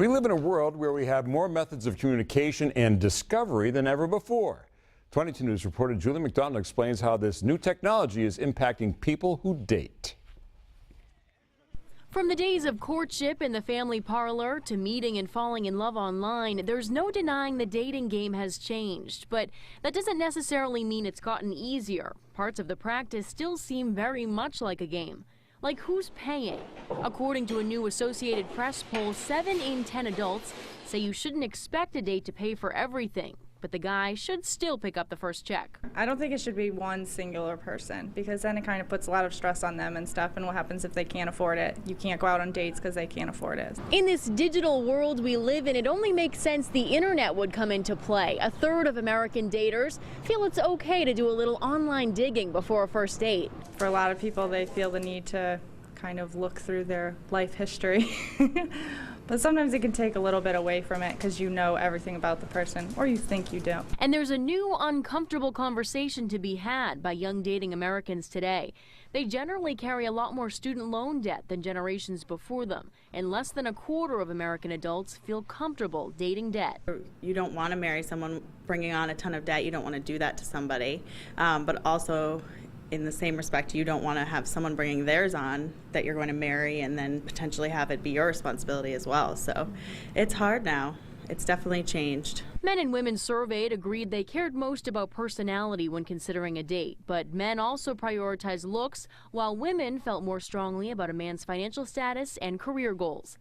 We live in a world where we have more methods of communication and discovery than ever before. 22 News reporter Julie McDonald explains how this new technology is impacting people who date. From the days of courtship in the family parlor to meeting and falling in love online, there's no denying the dating game has changed. But that doesn't necessarily mean it's gotten easier. Parts of the practice still seem very much like a game. Like who's paying? According to a new Associated Press poll, 7 in 10 adults say you shouldn't expect a date to pay for everything, but the guy should still pick up the first check. I don't think it should be one singular person, because then it kind of puts a lot of stress on them and stuff, and what happens if they can't afford it? You can't go out on dates because they can't afford it. In this digital world we live in, it only makes sense the internet would come into play. A third of American daters feel it's okay to do a little online digging before a first date. For a lot of people, they feel the need to kind of look through their life history. But sometimes it can take a little bit away from it because you know everything about the person, or you think you do. And there's a new uncomfortable conversation to be had by young dating Americans today. They generally carry a lot more student loan debt than generations before them, and less than a quarter of American adults feel comfortable dating debt. You don't want to marry someone bringing on a ton of debt. You don't want to do that to somebody, but also in the same respect, you don't want to have someone bringing theirs on that you're going to marry and then potentially have it be your responsibility as well. So it's hard now. It's definitely changed. Men and women surveyed agreed they cared most about personality when considering a date, but men also prioritized looks, while women felt more strongly about a man's financial status and career goals.